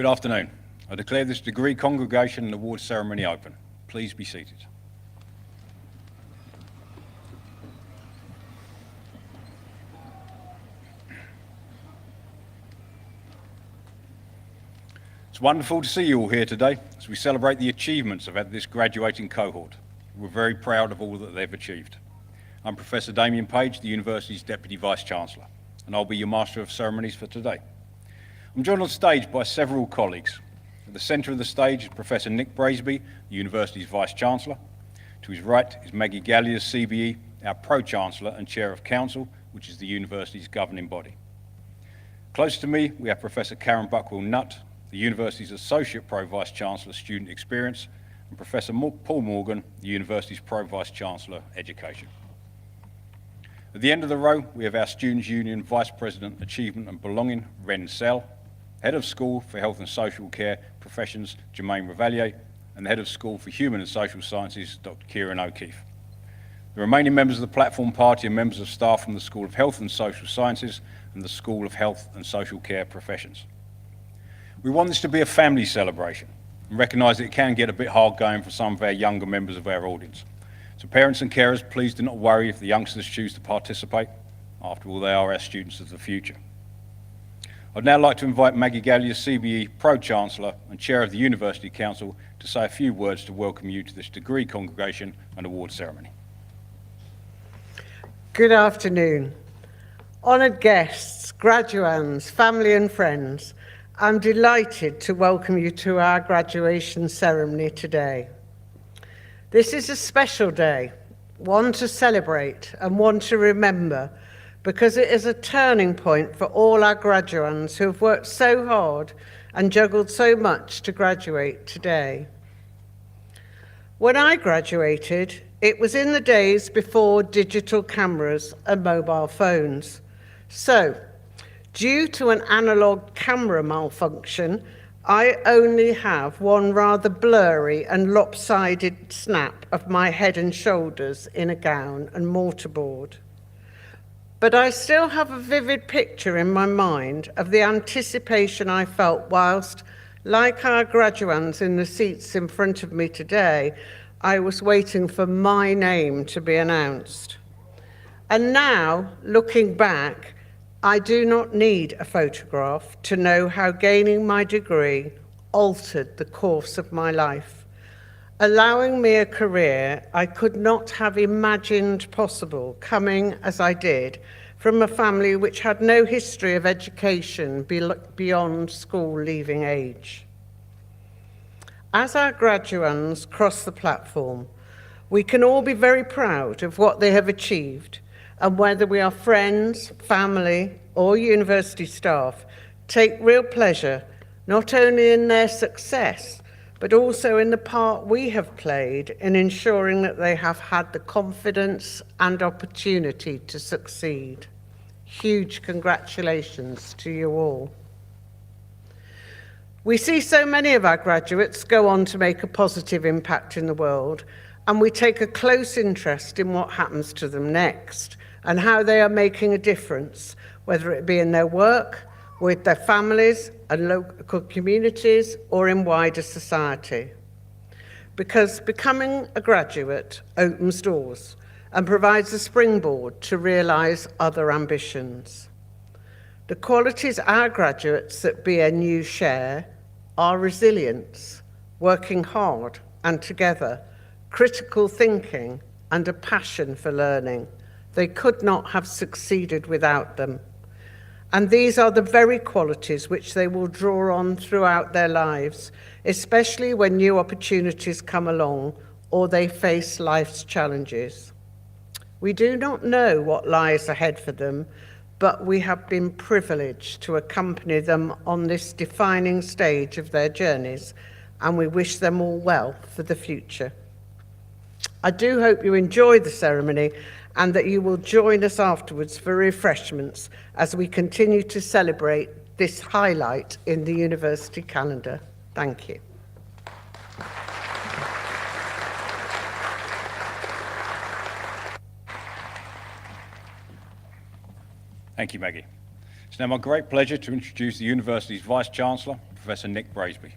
Good afternoon. I declare this degree congregation and awards ceremony open. Please be seated. It's wonderful to see you all here today as we celebrate the achievements of this graduating cohort. We're very proud of all that they've achieved. I'm Professor Damien Page, the university's Deputy Vice-Chancellor, and I'll be your Master of Ceremonies for today. I'm joined on stage by several colleagues. At the centre of the stage is Professor Nick Braisby, the university's Vice-Chancellor. To his right is Maggie Galliers, CBE, our Pro-Chancellor and Chair of Council, which is the university's governing body. Close to me, we have Professor Karen Buckwell-Nutt, the university's Associate Pro-Vice-Chancellor, Student Experience, and Professor Paul Morgan, the university's Pro-Vice-Chancellor, Education. At the end of the row, we have our Students' Union Vice President, Achievement and Belonging, Ren Sell, Head of School for Health and Social Care Professions, Jermaine Revalier, and the Head of School for Human and Social Sciences, Dr. Kieran O'Keefe. The remaining members of the platform party are members of staff from the School of Health and Social Sciences and the School of Health and Social Care Professions. We want this to be a family celebration and recognise that it can get a bit hard going for some of our younger members of our audience. So parents and carers, please do not worry if the youngsters choose to participate. After all, they are our students of the future. I'd now like to invite Maggie Gallier, CBE Pro-Chancellor and Chair of the University Council, to say a few words to welcome you to this degree congregation and award ceremony. Good afternoon. Honoured guests, graduands, family and friends, I'm delighted to welcome you to our graduation ceremony today. This is a special day, one to celebrate and one to remember, because it is a turning point for all our graduands who have worked so hard and juggled so much to graduate today. When I graduated, it was in the days before digital cameras and mobile phones. So, due to an analogue camera malfunction, I only have one rather blurry and lopsided snap of my head and shoulders in a gown and mortarboard. But I still have a vivid picture in my mind of the anticipation I felt whilst, like our graduands in the seats in front of me today, I was waiting for my name to be announced. And now, looking back, I do not need a photograph to know how gaining my degree altered the course of my life, allowing me a career I could not have imagined possible, coming, as I did, from a family which had no history of education beyond school-leaving age. As our graduands cross the platform, we can all be very proud of what they have achieved, and whether we are friends, family, or university staff, take real pleasure not only in their success, but also in the part we have played in ensuring that they have had the confidence and opportunity to succeed. Huge congratulations to you all. We see so many of our graduates go on to make a positive impact in the world, and we take a close interest in what happens to them next and how they are making a difference, whether it be in their work, with their families and local communities, or in wider society. Because becoming a graduate opens doors and provides a springboard to realise other ambitions. The qualities our graduates at BNU share are resilience, working hard and together, critical thinking, and a passion for learning. They could not have succeeded without them. And these are the very qualities which they will draw on throughout their lives, especially when new opportunities come along or they face life's challenges. We do not know what lies ahead for them, but we have been privileged to accompany them on this defining stage of their journeys, and we wish them all well for the future. I do hope you enjoy the ceremony and that you will join us afterwards for refreshments as we continue to celebrate this highlight in the university calendar. Thank you. Thank you, Maggie. It's now my great pleasure to introduce the university's Vice-Chancellor, Professor Nick Braisby.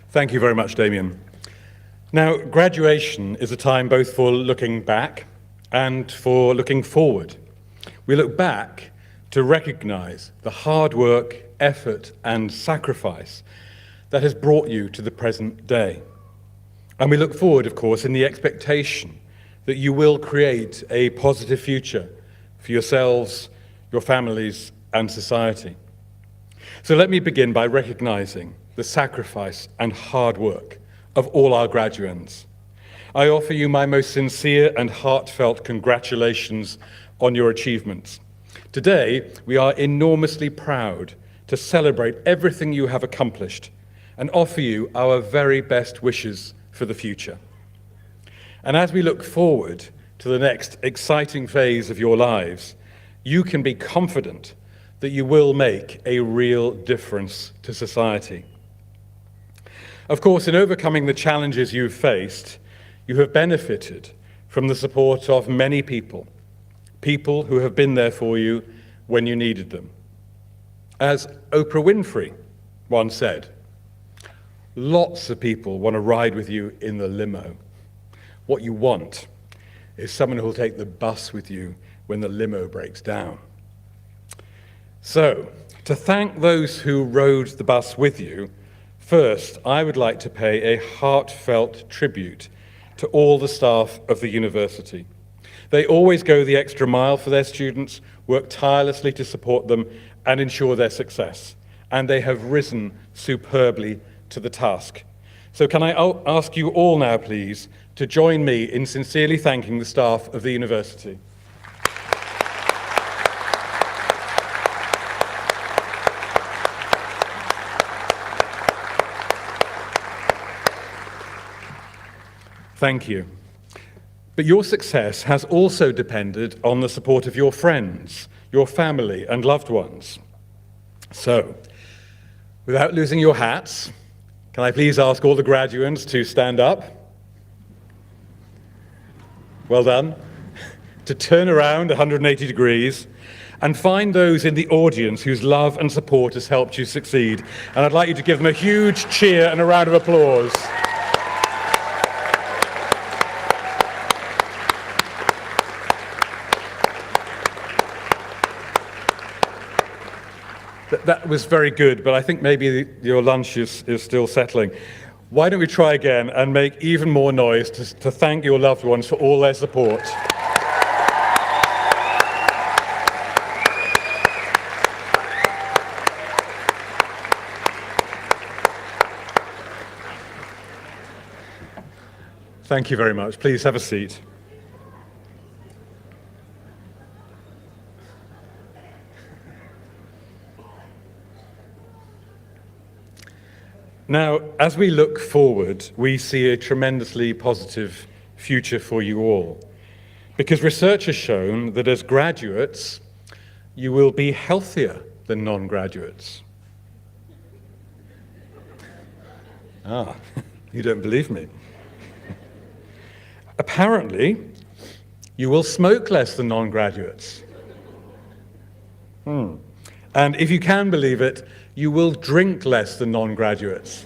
Thank you very much, Damien. Now, graduation is a time both for looking back and for looking forward. We look back to recognise the hard work, effort, and sacrifice that has brought you to the present day. And we look forward, of course, in the expectation that you will create a positive future for yourselves, your families, and society. So let me begin by recognising the sacrifice and hard work of all our graduands. I offer you my most sincere and heartfelt congratulations on your achievements. Today, we are enormously proud to celebrate everything you have accomplished and offer you our very best wishes for the future. And as we look forward to the next exciting phase of your lives, you can be confident that you will make a real difference to society. Of course, in overcoming the challenges you've faced, you have benefited from the support of many people, people who have been there for you when you needed them. As Oprah Winfrey once said, lots of people want to ride with you in the limo. What you want is someone who will take the bus with you when the limo breaks down. So, to thank those who rode the bus with you, first, I would like to pay a heartfelt tribute to all the staff of the university. They always go the extra mile for their students, work tirelessly to support them and ensure their success. And they have risen superbly to the task. So can I ask you all now, please, to join me in sincerely thanking the staff of the university. Thank you. But your success has also depended on the support of your friends, your family, and loved ones. So, without losing your hats, can I please ask all the graduands to stand up? Well done. To turn around 180 degrees and find those in the audience whose love and support has helped you succeed. And I'd like you to give them a huge cheer and a round of applause. That was very good, but I think maybe your lunch is still settling. Why don't we try again and make even more noise to thank your loved ones for all their support. Thank you very much. Please have a seat. Now, as we look forward, we see a tremendously positive future for you all, because research has shown that as graduates, you will be healthier than non-graduates. Ah, you don't believe me. Apparently, you will smoke less than non-graduates. And if you can believe it, you will drink less than non-graduates.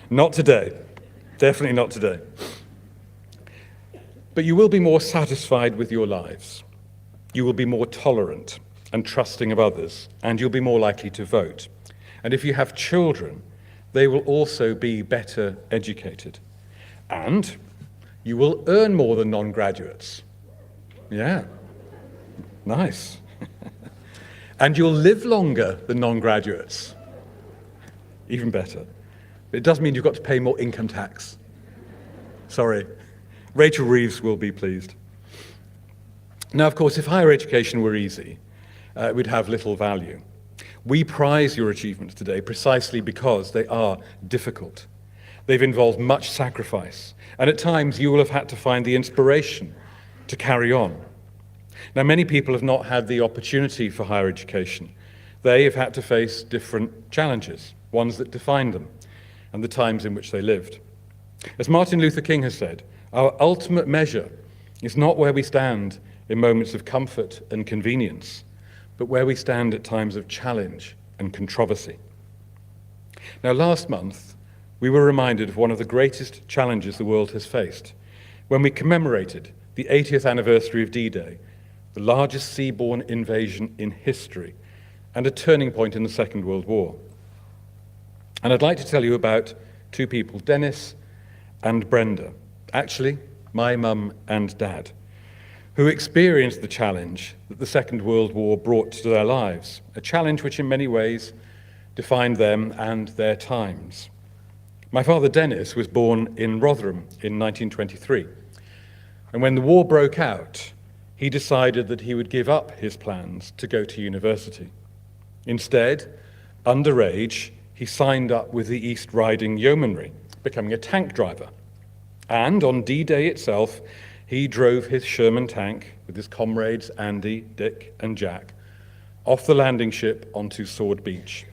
Not today. Definitely not today. But you will be more satisfied with your lives. You will be more tolerant and trusting of others, and you'll be more likely to vote. And if you have children, they will also be better educated. And you will earn more than non-graduates. Yeah, nice. And you'll live longer than non-graduates. Even better. But it does mean you've got to pay more income tax. Sorry. Rachel Reeves will be pleased. Now, of course, if higher education were easy, it would have little value. We prize your achievements today precisely because they are difficult. They've involved much sacrifice, and at times you will have had to find the inspiration to carry on. Now, many people have not had the opportunity for higher education. They have had to face different challenges, ones that defined them, and the times in which they lived. As Martin Luther King has said, our ultimate measure is not where we stand in moments of comfort and convenience, but where we stand at times of challenge and controversy. Now, last month, we were reminded of one of the greatest challenges the world has faced when we commemorated the 80th anniversary of D-Day, the largest seaborne invasion in history, and a turning point in the Second World War. And I'd like to tell you about two people, Dennis and Brenda, actually my mum and dad, who experienced the challenge that the Second World War brought to their lives, a challenge which in many ways defined them and their times. My father, Dennis, was born in Rotherham in 1923, and when the war broke out, he decided that he would give up his plans to go to university. Instead, underage, he signed up with the East Riding Yeomanry, becoming a tank driver. And on D-Day itself, he drove his Sherman tank with his comrades Andy, Dick, and Jack off the landing ship onto Sword Beach.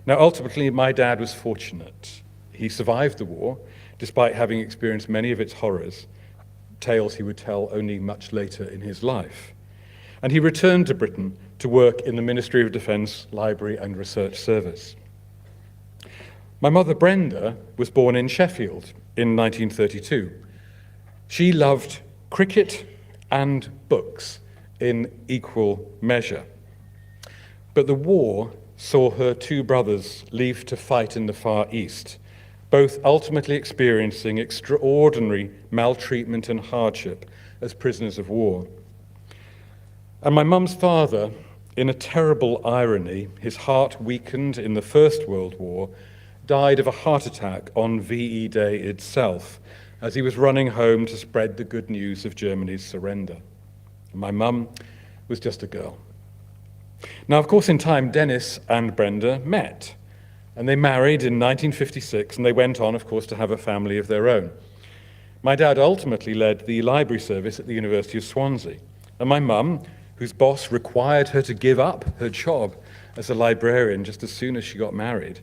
Now, ultimately, my dad was fortunate. He survived the war, despite having experienced many of its horrors, tales he would tell only much later in his life. And he returned to Britain to work in the Ministry of Defence Library and Research Service. My mother, Brenda, was born in Sheffield in 1932. She loved cricket and books in equal measure. But the war saw her two brothers leave to fight in the Far East, both ultimately experiencing extraordinary maltreatment and hardship as prisoners of war. And my mum's father, in a terrible irony, his heart weakened in the First World War, died of a heart attack on VE Day itself, as he was running home to spread the good news of Germany's surrender. My mum was just a girl. Now, of course, in time, Dennis and Brenda met, and they married in 1956, and they went on, of course, to have a family of their own. My dad ultimately led the library service at the University of Swansea, and my mum, whose boss required her to give up her job as a librarian just as soon as she got married,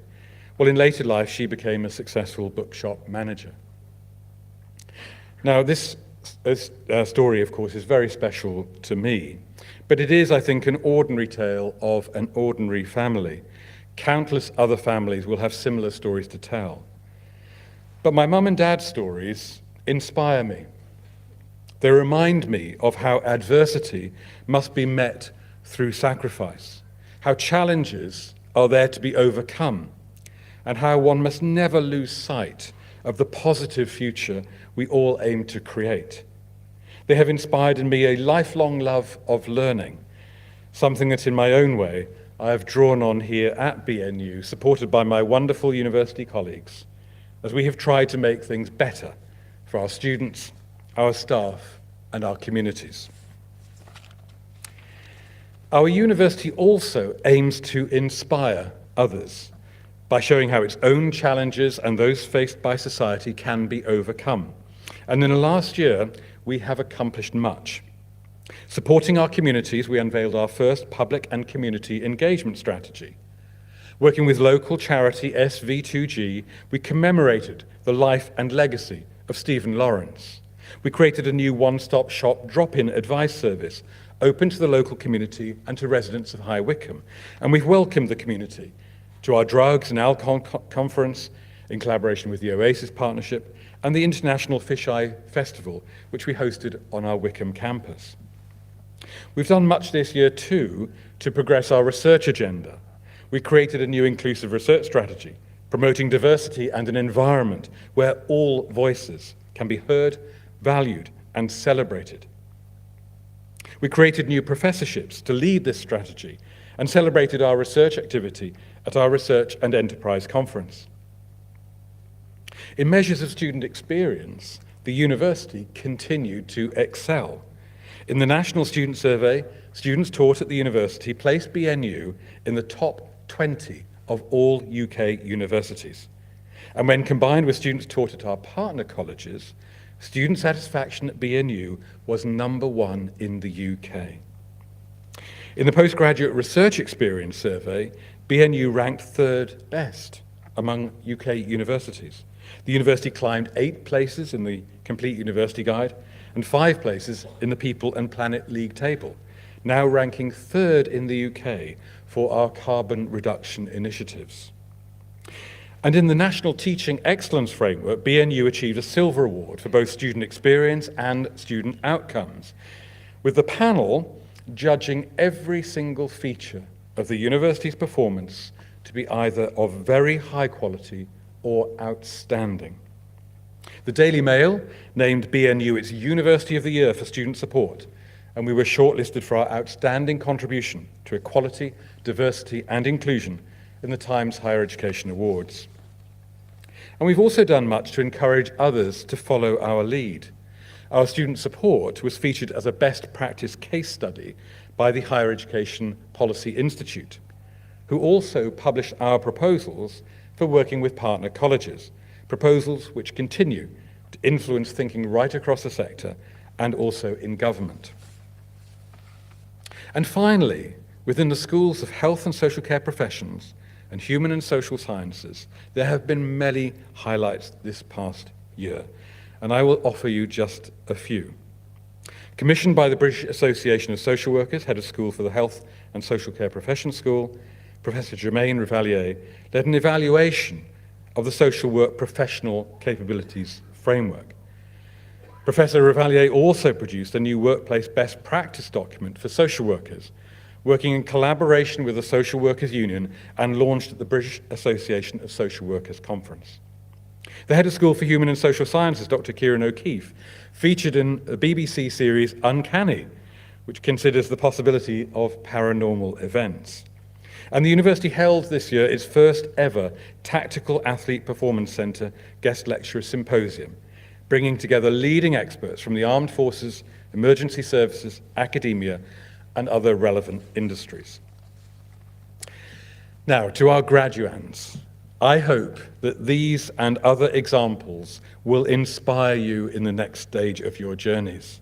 well, in later life, she became a successful bookshop manager. Now, this story, of course, is very special to me, but it is, I think, an ordinary tale of an ordinary family. Countless other families will have similar stories to tell. But my mum and dad's stories inspire me. They remind me of how adversity must be met through sacrifice, how challenges are there to be overcome, and how one must never lose sight of the positive future we all aim to create. They have inspired in me a lifelong love of learning, something that in my own way I have drawn on here at BNU, supported by my wonderful university colleagues, as we have tried to make things better for our students, our staff, and our communities. Our university also aims to inspire others by showing how its own challenges and those faced by society can be overcome. And in the last year, we have accomplished much. Supporting our communities, we unveiled our first public and community engagement strategy. Working with local charity SV2G, we commemorated the life and legacy of Stephen Lawrence. We created a new one-stop shop drop-in advice service open to the local community and to residents of High Wycombe. And we've welcomed the community to our Drugs and Alcohol Conference in collaboration with the Oasis Partnership and the International Fisheye Festival, which we hosted on our Wycombe campus. We've done much this year too to progress our research agenda. We created a new inclusive research strategy, promoting diversity and an environment where all voices can be heard, valued, and celebrated. We created new professorships to lead this strategy and celebrated our research activity at our Research and Enterprise Conference. In measures of student experience, the university continued to excel. In the National Student Survey, students taught at the university placed BNU in the top 20 of all UK universities. And when combined with students taught at our partner colleges, student satisfaction at BNU was #1 in the UK. In the Postgraduate Research Experience Survey, BNU ranked 3rd best among UK universities. The university climbed 8 places in the Complete University Guide and 5 places in the People and Planet League table, now ranking 3rd in the UK for our carbon reduction initiatives. And in the National Teaching Excellence Framework, BNU achieved a Silver Award for both student experience and student outcomes, with the panel judging every single feature of the university's performance to be either of very high quality or outstanding. The Daily Mail named BNU its University of the Year for student support, and we were shortlisted for our outstanding contribution to equality, diversity, and inclusion in the Times Higher Education Awards. And we've also done much to encourage others to follow our lead. Our student support was featured as a best practice case study by the Higher Education Policy Institute, who also published our proposals for working with partner colleges, proposals which continue to influence thinking right across the sector and also in government. And finally, Within the schools of health and social care professions and human and social sciences, there have been many highlights this past year, and I will offer you just a few. Commissioned by the British Association of Social Workers, Head of School for the Health and Social Care Professions School, Professor Germaine Revalier led an evaluation of the social work professional capabilities framework. Professor Revalier also produced a new workplace best practice document for social workers, working in collaboration with the Social Workers Union and launched at the British Association of Social Workers Conference. The Head of School for Human and Social Sciences, Dr. Kieran O'Keefe, featured in the BBC series Uncanny, which considers the possibility of paranormal events. And the university held this year its first ever Tactical Athlete Performance Centre Guest Lecturer Symposium, bringing together leading experts from the armed forces, emergency services, academia, and other relevant industries. Now, to our graduands, I hope that these and other examples will inspire you in the next stage of your journeys.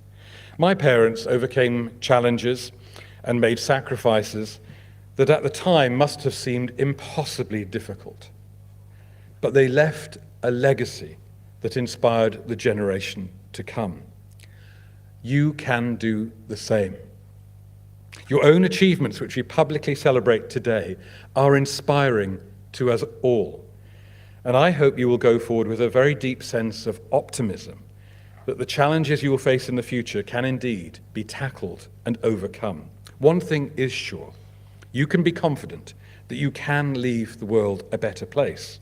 My parents overcame challenges and made sacrifices that at the time must have seemed impossibly difficult. But they left a legacy that inspired the generation to come. You can do the same. Your own achievements, which we publicly celebrate today, are inspiring to us all. And I hope you will go forward with a very deep sense of optimism that the challenges you will face in the future can indeed be tackled and overcome. One thing is sure, you can be confident that you can leave the world a better place.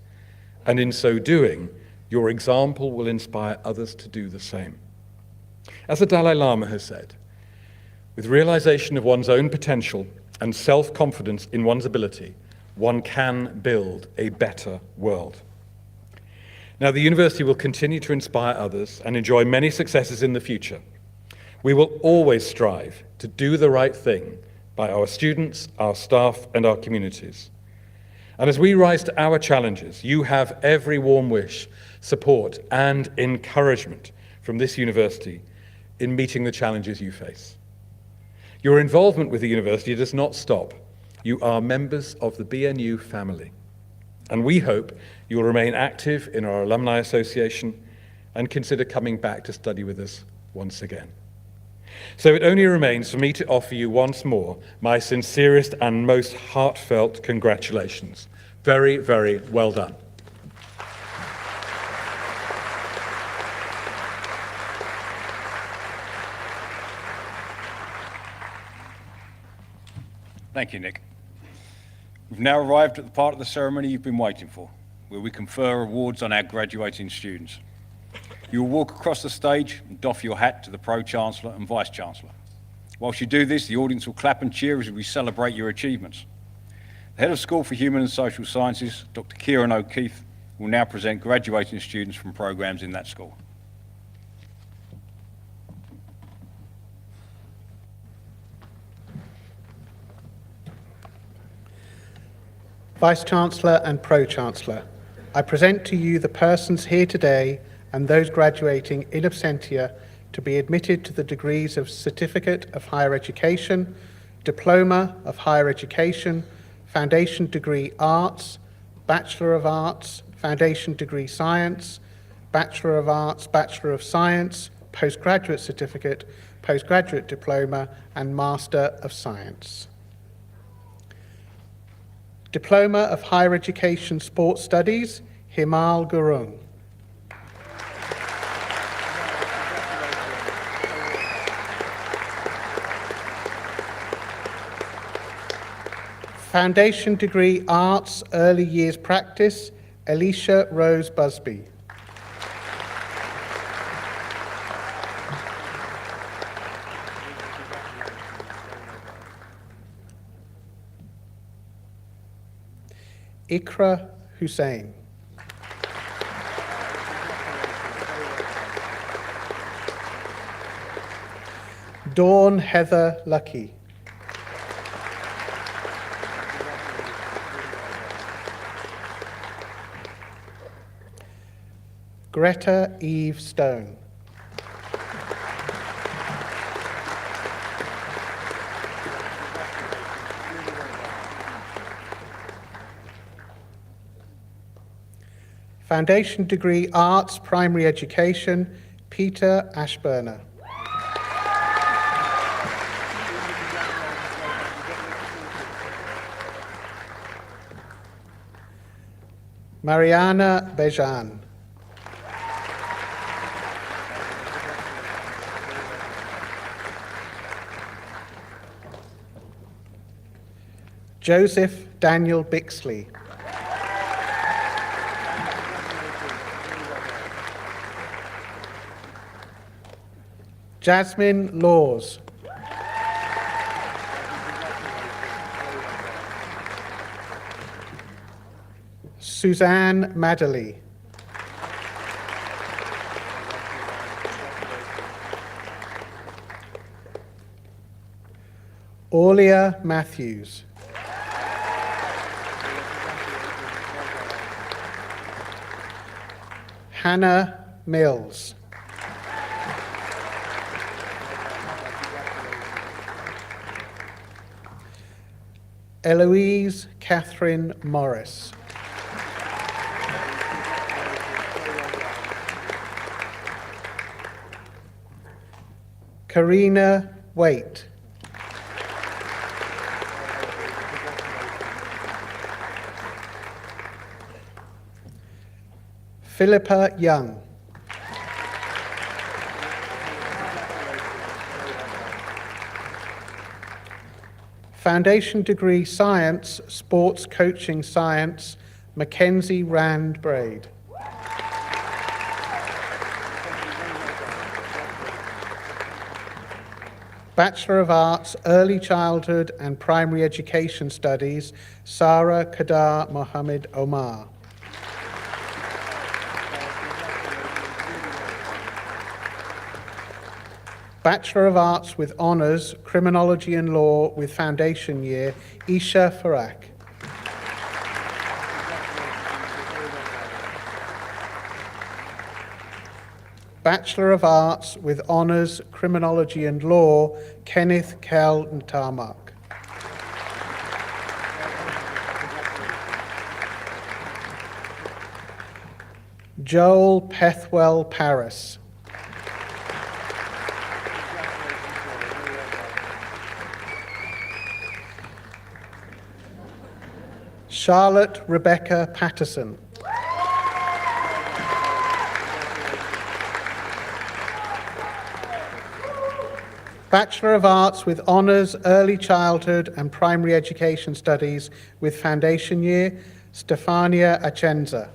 And in so doing, your example will inspire others to do the same. As the Dalai Lama has said, with realization of one's own potential and self-confidence in one's ability, one can build a better world. Now, the university will continue to inspire others and enjoy many successes in the future. We will always strive to do the right thing by our students, our staff, and our communities. And as we rise to our challenges, you have every warm wish, support, and encouragement from this university in meeting the challenges you face. Your involvement with the university does not stop. You are members of the BNU family, and we hope you will remain active in our alumni association and consider coming back to study with us once again. So it only remains for me to offer you once more my sincerest and most heartfelt congratulations. Very, very well done. Thank you, Nick. We've now arrived at the part of the ceremony you've been waiting for, where we confer awards on our graduating students. You will walk across the stage and doff your hat to the Pro-Chancellor and Vice-Chancellor. Whilst you do this, the audience will clap and cheer as we celebrate your achievements. The Head of School for Human and Social Sciences, Dr. Kieran O'Keefe, will now present graduating students from programs in that school. Vice-Chancellor and Pro-Chancellor, I present to you the persons here today and those graduating in absentia to be admitted to the degrees of Certificate of Higher Education, Diploma of Higher Education, Foundation Degree Arts, Bachelor of Arts, Foundation Degree Science, Bachelor of Arts, Bachelor of Science, Postgraduate Certificate, Postgraduate Diploma, and Master of Science. Diploma of Higher Education Sports Studies, Himal Gurung. Foundation Degree Arts, Early Years Practice, Alicia Rose Busby. Ikra Hussain. Dawn Heather Lucky. Greta Eve Stone. Foundation degree Arts Primary Education, Peter Ashburner. Mariana Bejan. Joseph Daniel Bixley. Jasmine Laws. Suzanne Madeley. Aulia Matthews. Hannah Mills. Eloise Catherine Morris. Karina Waite. Philippa Young. Foundation degree Science, Sports Coaching Science, Mackenzie Rand Braid. Bachelor of Arts, Early Childhood and Primary Education Studies, Sarah Kadar Mohammed Omar. Bachelor of Arts with Honours, Criminology and Law with Foundation Year, Isha Farak. Bachelor of Arts with Honours, Criminology and Law, Kenneth Kell Ntarmak. Joel Pethwell Paris. Charlotte Rebecca Patterson. Bachelor of Arts with Honours, Early Childhood and Primary Education Studies with Foundation Year, Stefania Acenza.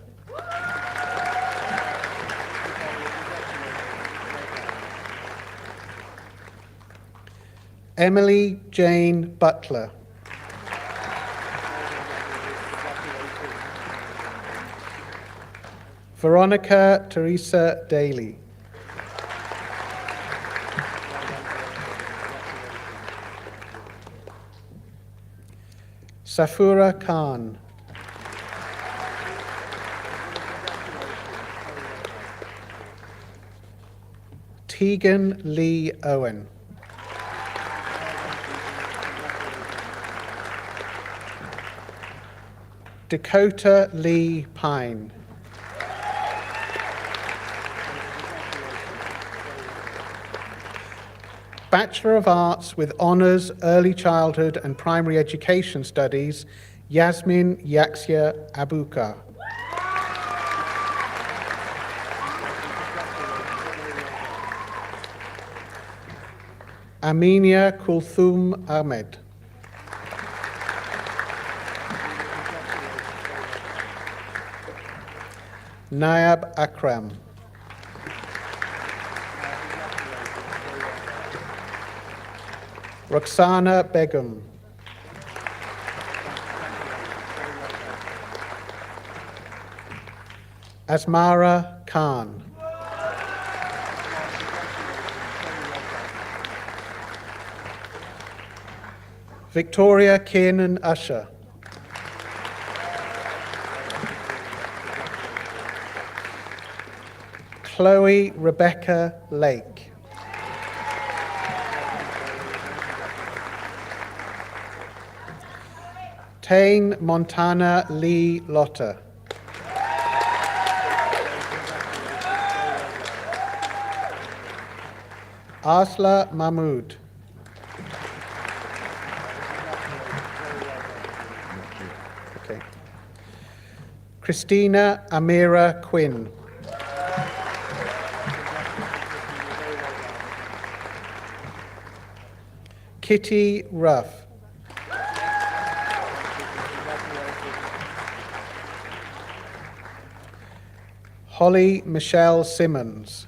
Emily Jane Butler. Veronica Teresa Daly. Safura Khan. Tegan Lee Owen. Dakota Lee Pine. Bachelor of Arts with Honours, Early Childhood and Primary Education Studies, Yasmin Yaxia Abuka. Aminia Kulthum Ahmed. Nayab Akram. Roxana Begum. Asmara Khan. Victoria Kiernan Usher. Chloe Rebecca Lake. Tane Montana Lee Lotter. Asla Mahmood. Okay. Christina Amira Quinn. Kitty Ruff. Holly Michelle Simmons.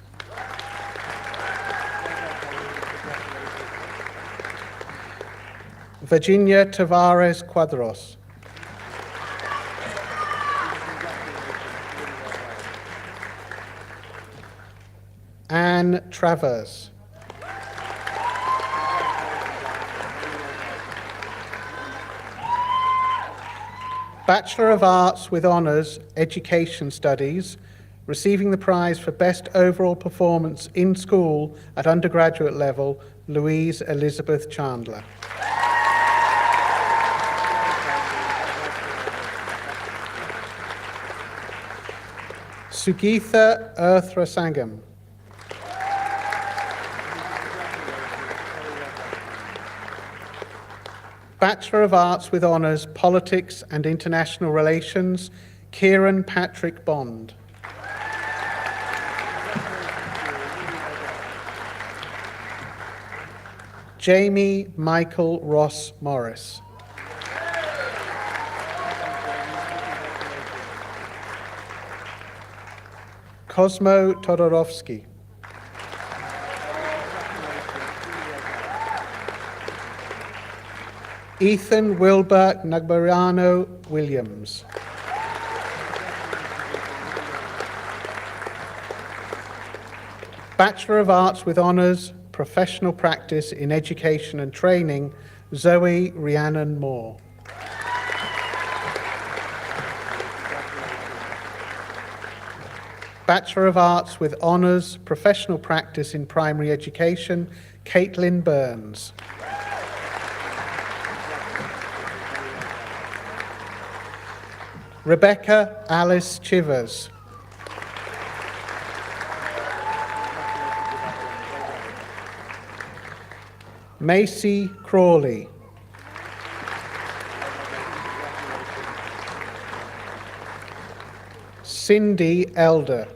Virginia Tavares Quadros. Anne Travers. Bachelor of Arts with Honours, Education Studies, receiving the prize for Best Overall Performance in School at undergraduate level, Louise Elizabeth Chandler. Sugitha Earthra Sangam. Bachelor of Arts with Honours, Politics and International Relations, Kieran Patrick Bond. Jamie Michael Ross Morris. Cosmo Todorovsky. Ethan Wilbur Nagbariano Williams. Bachelor of Arts with Honours, Professional Practice in Education and Training, Zoe Rhiannon Moore. Bachelor of Arts with Honours, Professional Practice in Primary Education, Caitlin Burns. Rebecca Alice Chivers. Macy Crawley. Cindy Elder.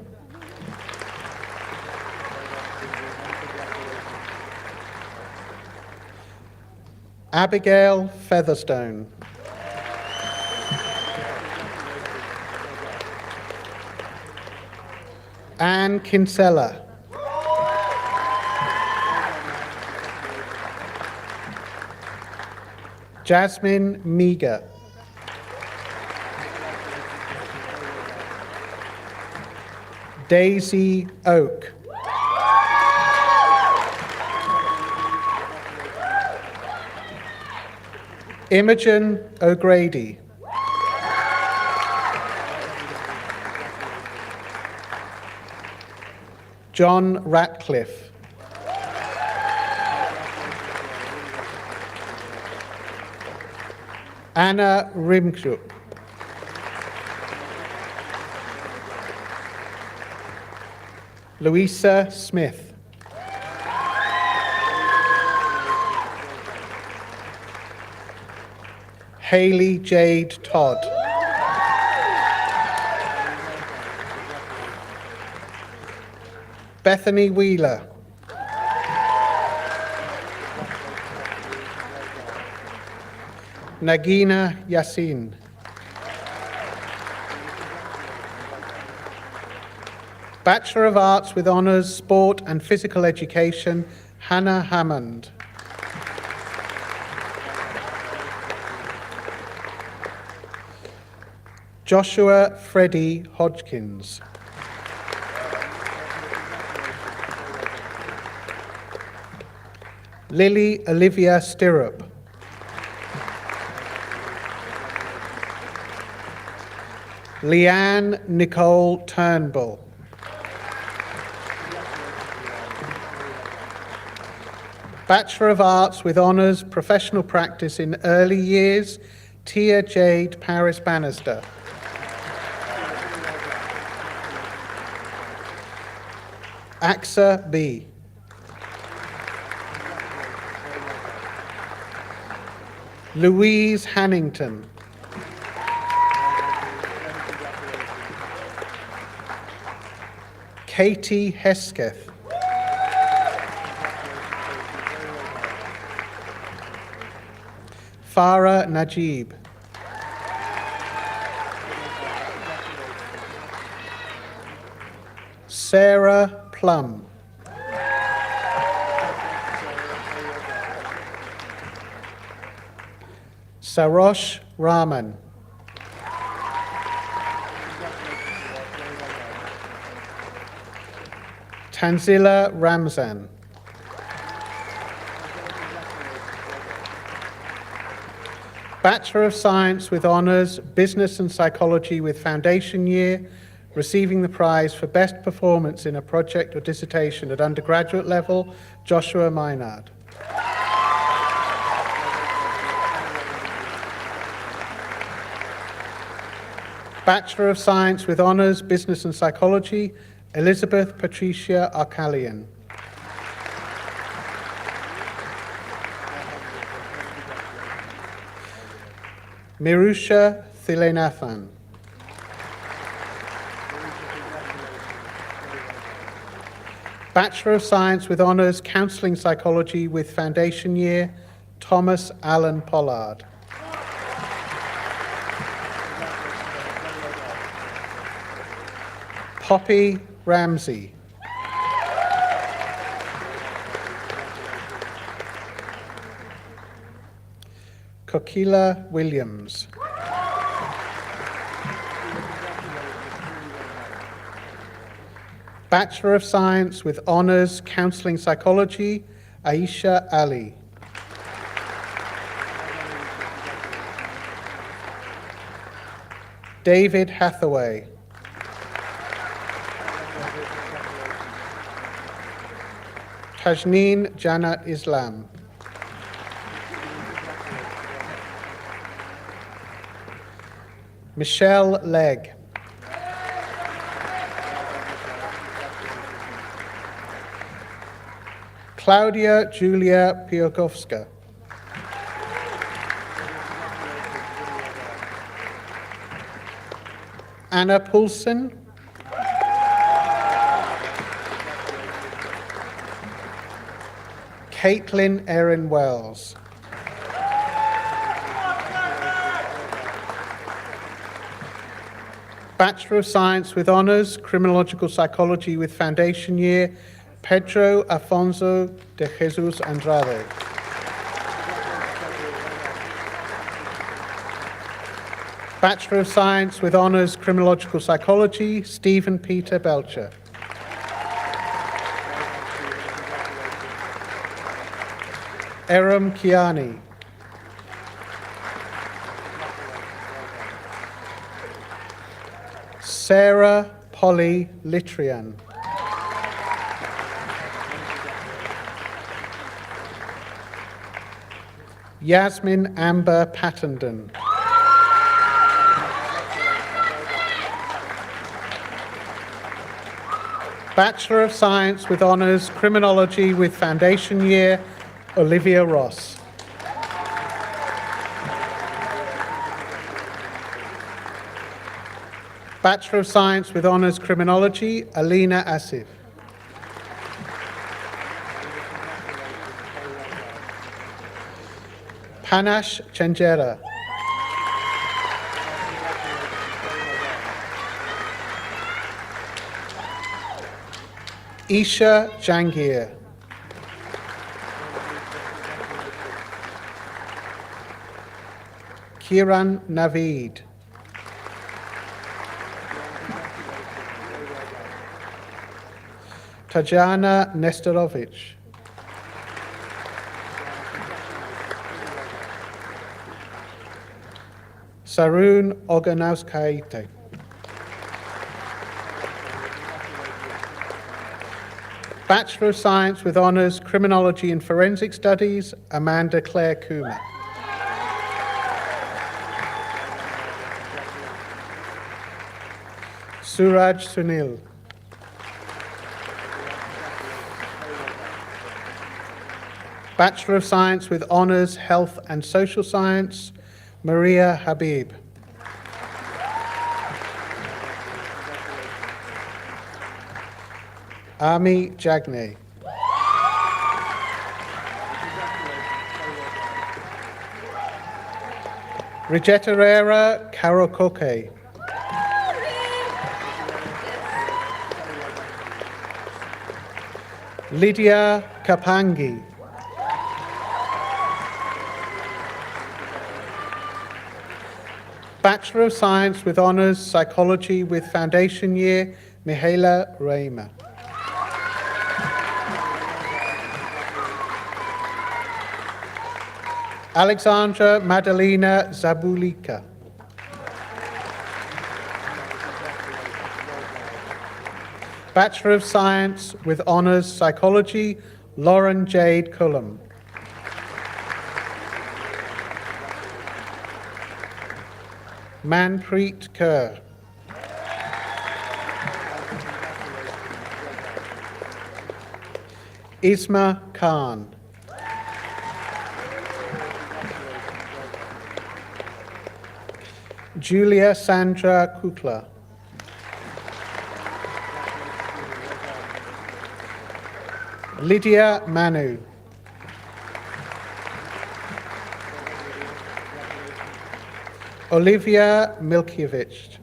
Abigail Featherstone. Anne Kinsella. Jasmine Meager. Daisy Oak. Imogen O'Grady. John Ratcliffe. Anna Rimchuk. Louisa Smith. Hayley Jade Todd. Bethany Wheeler. Nagina Yassin. Bachelor of Arts with Honours, Sport and Physical Education, Hannah Hammond. Joshua Freddie Hodgkins. Lily Olivia Stirrup. Leanne Nicole Turnbull. Bachelor of Arts with Honours, Professional Practice in Early Years, Tia Jade Paris Bannister. AXA B. Louise Hannington. Katie Hesketh. Farah Najib. Sarah Plum. Sarosh Rahman. Tanzila Ramzan. Bachelor of Science with Honours, Business and Psychology with Foundation Year, receiving the prize for Best Performance in a Project or Dissertation at undergraduate level, Joshua Maynard. Bachelor of Science with Honours, Business and Psychology, Elizabeth Patricia Arkalian. Mirusha Thilenathan. Bachelor of Science with Honours, Counselling Psychology with Foundation Year, Thomas Allen Pollard. Poppy Ramsey. Kokila Williams. Bachelor of Science with Honours, Counselling Psychology, Aisha Ali. David Hathaway. Tajneen Janat Islam. Michelle Legg. Claudia Julia Piokowska. Anna Poulsen. Caitlin Erin Wells. Bachelor of Science with Honours, Criminological Psychology with Foundation Year, Pedro Afonso de Jesus Andrade. Bachelor of Science with Honours, Criminological Psychology, Stephen Peter Belcher. Eram Kiani. Sarah Polly Litrian. Yasmin Amber Pattenden. Bachelor of Science with Honours, Criminology with Foundation Year, Olivia Ross. Bachelor of Science with Honours, Criminology, Alina Asif. Panash Chenjera. Isha Jangir. Kiran Naveed. Tajana Nestorovic. Sarun Oganauskaite. Bachelor of Science with Honours, Criminology and Forensic Studies, Amanda Claire Kuma. Suraj Sunil. Bachelor of Science with Honours, Health and Social Science, Maria Habib. Ami Jagney. Rigeterera Karokoke. Lydia Kapangi. Bachelor of Science with Honours, Psychology with Foundation Year, Mihaela Reimer. Alexandra Madalena Zabulika. Bachelor of Science with Honours, Psychology, Lauren Jade Cullum. Manpreet Kaur. Isma Khan. Julia Sandra Kukla. Lydia Manu. Olivia Milkiewicz.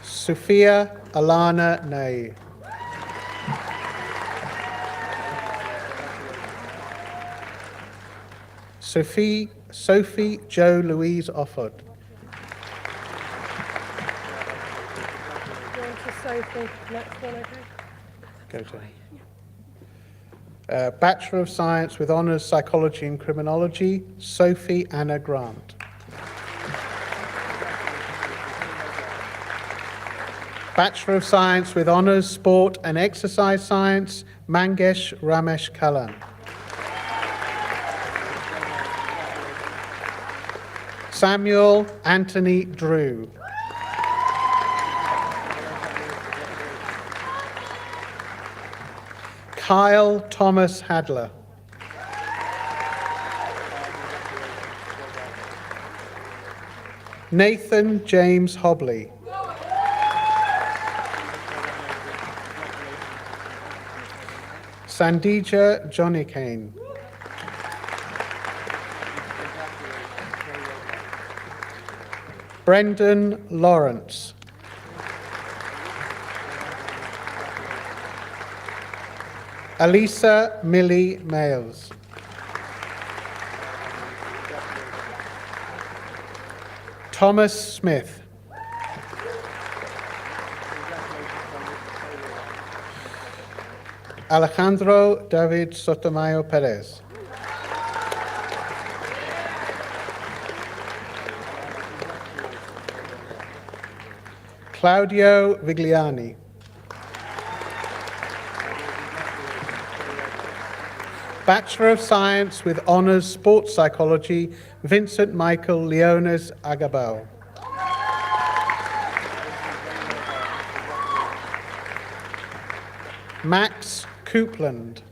Sophia Alana Nay. Sophie Jo Louise Offord. Sophie, next one, okay? Go to. Bachelor of Science with Honours, Psychology and Criminology, Sophie Anna Grant. Bachelor of Science with Honours, Sport and Exercise Science, Mangesh Ramesh Kallan. Samuel Anthony Drew. Kyle Thomas Hadler. Nathan James Hobley. Sandija Johnny Kane. Brendan Lawrence. Alisa Millie Males. Thomas Smith. Alejandro David Sotomayor Perez. Claudio Vigliani. Bachelor of Science with Honours Sports Psychology, Vincent Michael Leones Agabao. Max Coupland.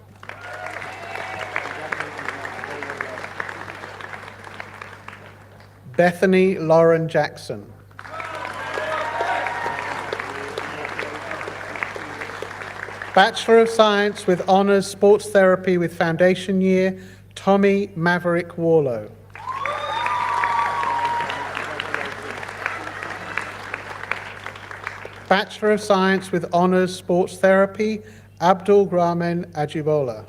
Bethany Lauren Jackson. Bachelor of Science with Honours Sports Therapy with Foundation Year, Tommy Maverick Warlow. Bachelor of Science with Honours Sports Therapy, Abdul Rahman Ajibola.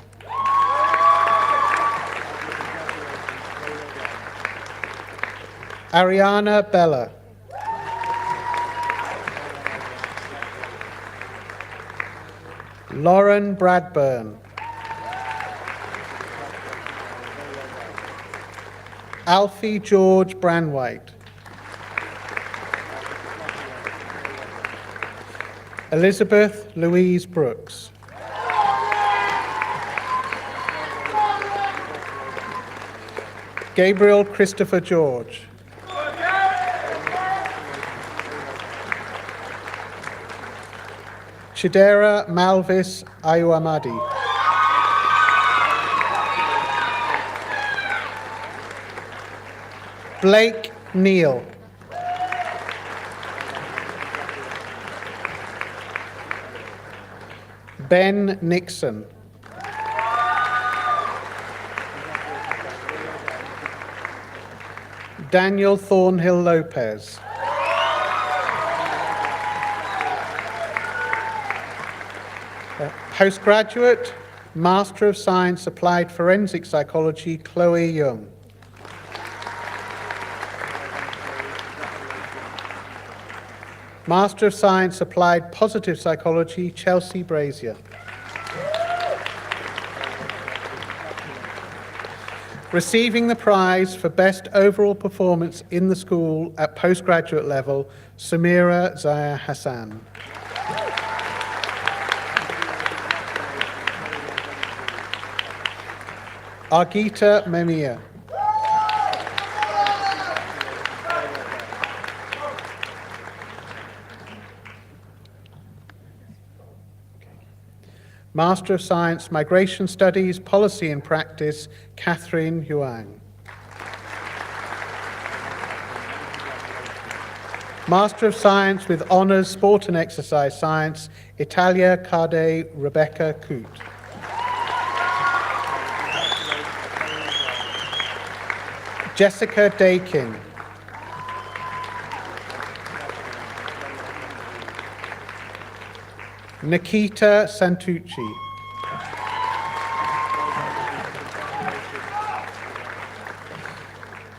Ariana Bella. Lauren Bradburn. Alfie George Branwhite. Elizabeth Louise Brooks. Gabriel Christopher George. Chidera Malvis Ayuamadi. Blake Neal. Ben Nixon. Daniel Thornhill Lopez. Postgraduate, Master of Science Applied Forensic Psychology, Chloe Young. Master of Science Applied Positive Psychology, Chelsea Brazier. Receiving the prize for Best Overall Performance in the School at postgraduate level, Samira Zaya Hassan. Argita Memia. Master of Science, Migration Studies, Policy and Practice, Catherine Huang. Master of Science with Honours, Sport and Exercise Science, Italia Cade Rebecca Coote. Jessica Dakin. Nikita Santucci.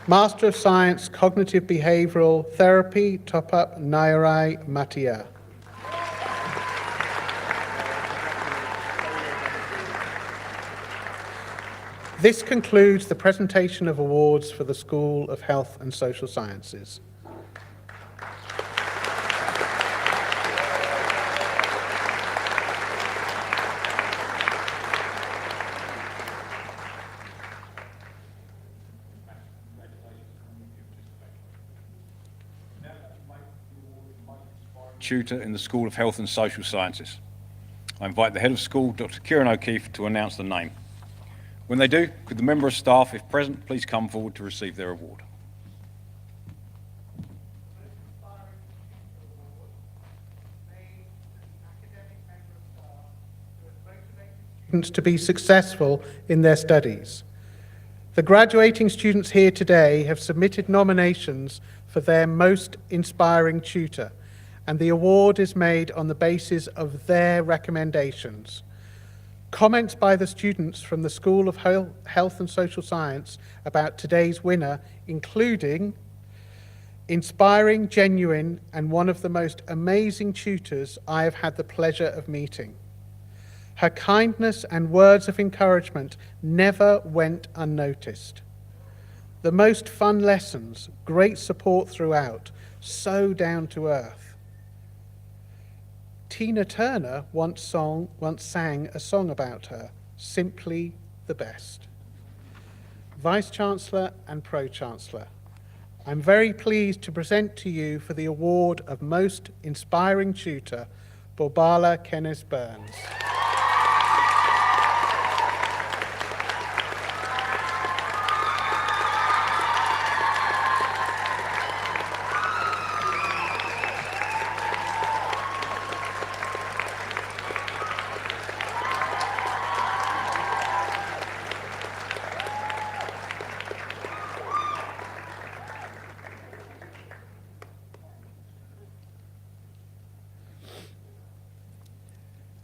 Master of Science, Cognitive Behavioural Therapy, Top-Up Nairai Matia. This concludes the presentation of awards for the School of Health and Social Sciences. Tutor in the School of Health and Social Sciences. I invite the Head of School, Dr. Kieran O'Keefe, to announce the name. When they do, could the member of staff, if present, please come forward to receive their award. Students to be successful in their studies. The graduating students here today have submitted nominations for their most inspiring tutor, and the award is made on the basis of their recommendations. Comments by the students from the School of Health and Social Science about today's winner, including inspiring, genuine, and one of the most amazing tutors I have had the pleasure of meeting. Her kindness and words of encouragement never went unnoticed. The most fun lessons, great support throughout, so down to earth. Tina Turner once sang a song about her, simply the best. Vice-Chancellor and Pro-Chancellor, I'm very pleased to present to you for the award of Most Inspiring Tutor, Bobala Kenneth Burns.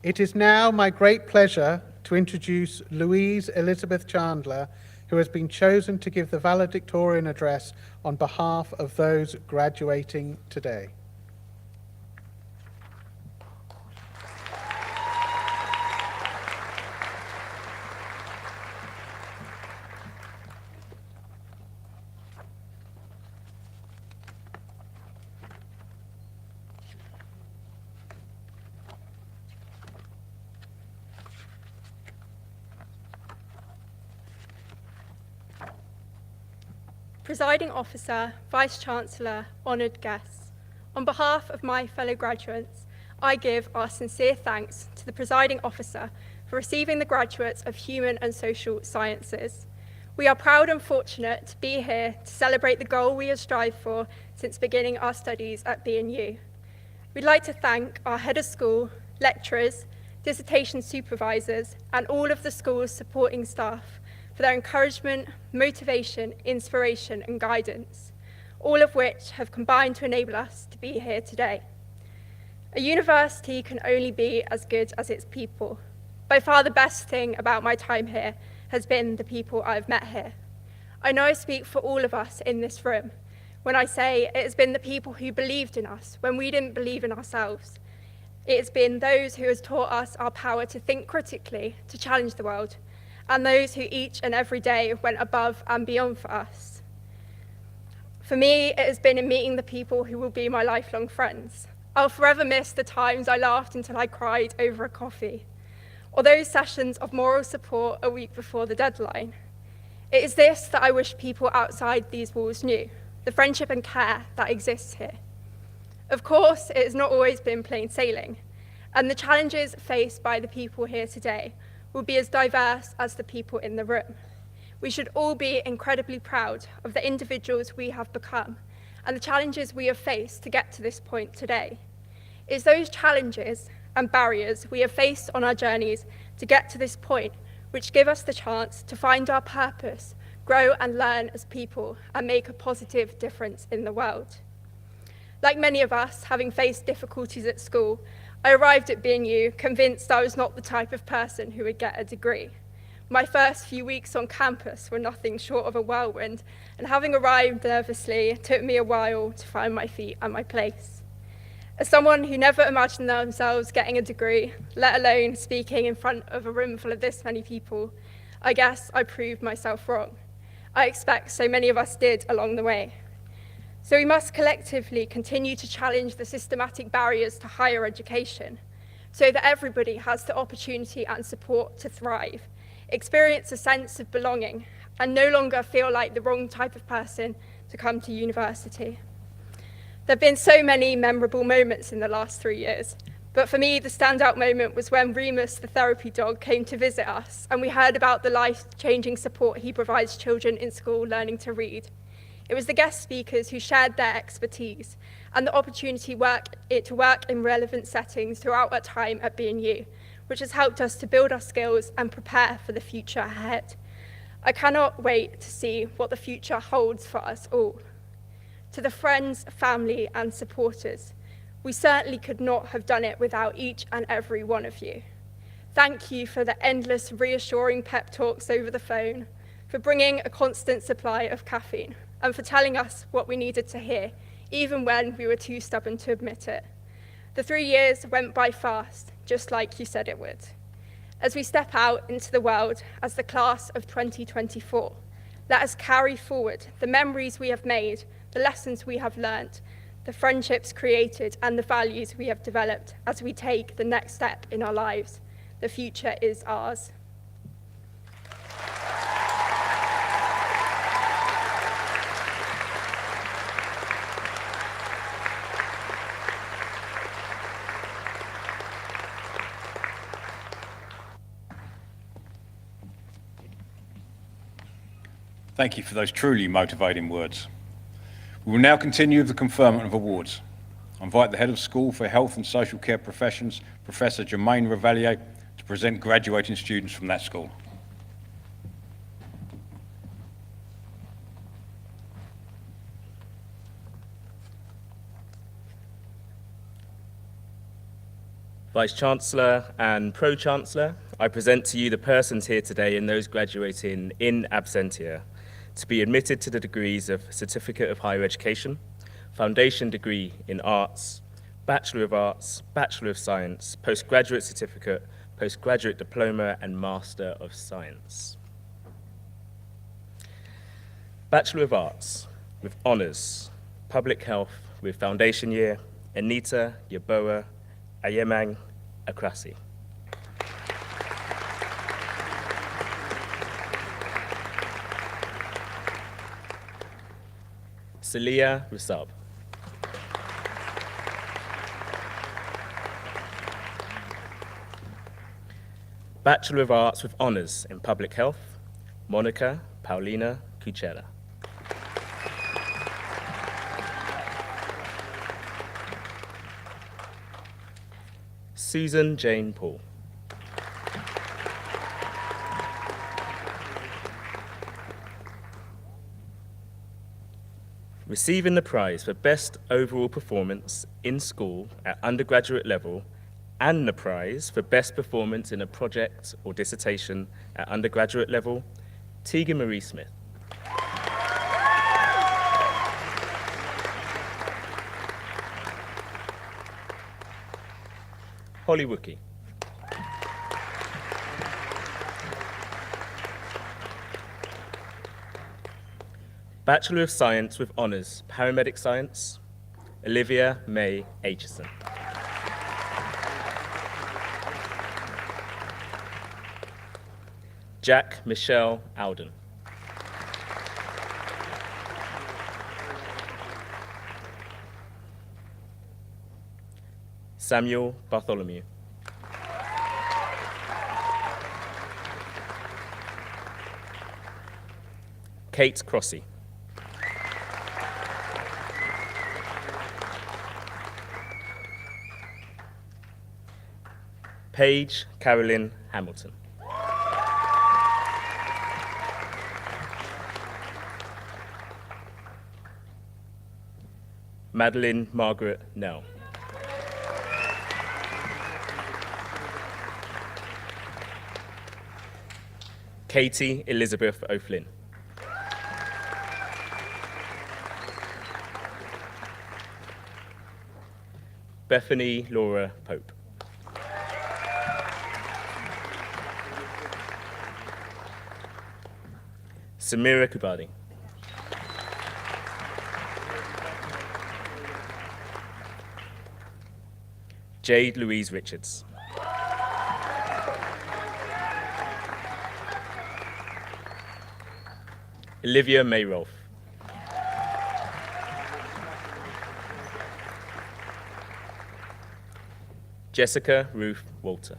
It is now my great pleasure to introduce Louise Elizabeth Chandler, who has been chosen to give the valedictorian address on behalf of those graduating today. Presiding Officer, Vice-Chancellor, honoured guests, on behalf of my fellow graduates, I give our sincere thanks to the presiding officer for receiving the graduates of Human and Social Sciences. We are proud and fortunate to be here to celebrate the goal we have strived for since beginning our studies at BNU. We'd like to thank our head of school, lecturers, dissertation supervisors, and all of the school's supporting staff for their encouragement, motivation, inspiration, and guidance, all of which have combined to enable us to be here today. A university can only be as good as its people. By far the best thing about my time here has been the people I've met here. I know I speak for all of us in this room when I say it has been the people who believed in us when we didn't believe in ourselves. It has been those who has taught us our power to think critically, to challenge the world, and those who each and every day went above and beyond for us. For me, it has been in meeting the people who will be my lifelong friends. I'll forever miss the times I laughed until I cried over a coffee, or those sessions of moral support a week before the deadline. It is this that I wish people outside these walls knew, the friendship and care that exists here. Of course, it has not always been plain sailing, and the challenges faced by the people here today will be as diverse as the people in the room. We should all be incredibly proud of the individuals we have become and the challenges we have faced to get to this point today. It's those challenges and barriers we have faced on our journeys to get to this point which give us the chance to find our purpose, grow and learn as people, and make a positive difference in the world. Like many of us, having faced difficulties at school, I arrived at BNU convinced I was not the type of person who would get a degree. My first few weeks on campus were nothing short of a whirlwind, and having arrived nervously, it took me a while to find my feet and my place. As someone who never imagined themselves getting a degree, let alone speaking in front of a room full of this many people, I guess I proved myself wrong. I expect so many of us did along the way. So we must collectively continue to challenge the systematic barriers to higher education so that everybody has the opportunity and support to thrive, experience a sense of belonging, and no longer feel like the wrong type of person to come to university. There have been so many memorable moments in the last 3 years, but for me, the standout moment was when Remus, the therapy dog, came to visit us, and we heard about the life-changing support he provides children in school learning to read. It was the guest speakers who shared their expertise and the opportunity to work in relevant settings throughout our time at BNU, which has helped us to build our skills and prepare for the future ahead. I cannot wait to see what the future holds for us all. To the friends, family, and supporters, we certainly could not have done it without each and every one of you. Thank you for the endless reassuring pep talks over the phone, for bringing a constant supply of caffeine, and for telling us what we needed to hear, even when we were too stubborn to admit it. The 3 years went by fast, just like you said it would. As we step out into the world as the class of 2024, let us carry forward the memories we have made, the lessons we have learnt, the friendships created, and the values we have developed as we take the next step in our lives. The future is ours. Thank you for those truly motivating words. We will now continue with the conferment of awards. I invite the Head of School for Health and Social Care Professions, Professor Germaine Revallier, to present graduating students from that school. Vice-Chancellor and Pro-Chancellor, I present to you the persons here today and those graduating in absentia to be admitted to the degrees of Certificate of Higher Education, Foundation Degree in Arts, Bachelor of Arts, Bachelor of Science, Postgraduate Certificate, Postgraduate Diploma, and Master of Science. Bachelor of Arts with Honours, Public Health with Foundation Year, Anita Yaboa Ayemang Akrasi. Celia Rusab. Bachelor of Arts with Honours in Public Health, Monica Paulina Cuchera. Susan Jane Paul. Receiving the prize for Best Overall Performance in School at undergraduate level and the prize for Best Performance in a Project or Dissertation at undergraduate level, Tegan Marie Smith. Holly Wookie. Bachelor of Science with Honours, Paramedic Science, Olivia May Aitchison. Jack Michelle Alden. Samuel Bartholomew. Kate Crossy. Paige Carolyn Hamilton. Madeline Margaret Nell. Katie Elizabeth O'Flynn. Bethany Laura Pope. Samira Kubadi. Jade Louise Richards. Olivia May Rolfe. Jessica Ruth Walter.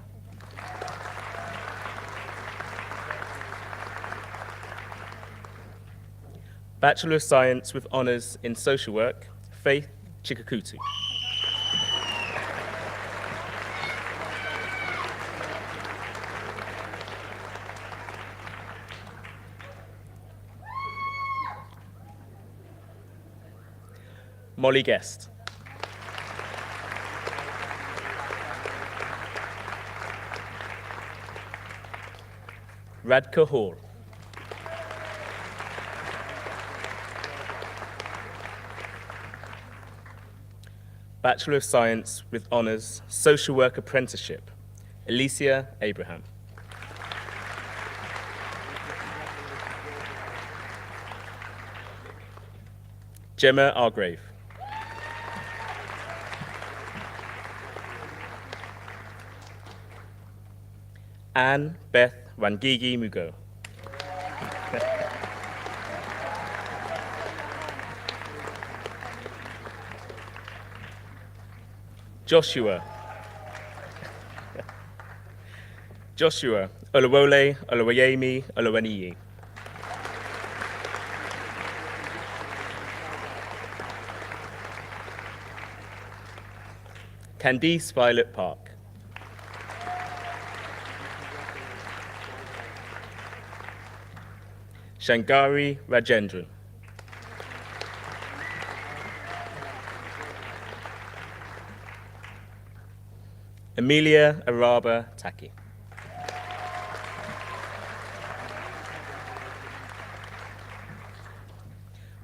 Bachelor of Science with Honours in Social Work, Faith Chikakutu. Molly Guest. Radka Hall. Bachelor of Science with Honours, Social Work Apprenticeship, Alicia Abraham. Gemma Argrave. Anne Beth Wangigi Mugo. Joshua Olawole Olawayemi Olawaniyi. Candice Violet Park. Shangari Rajendran. Amelia Araba Taki.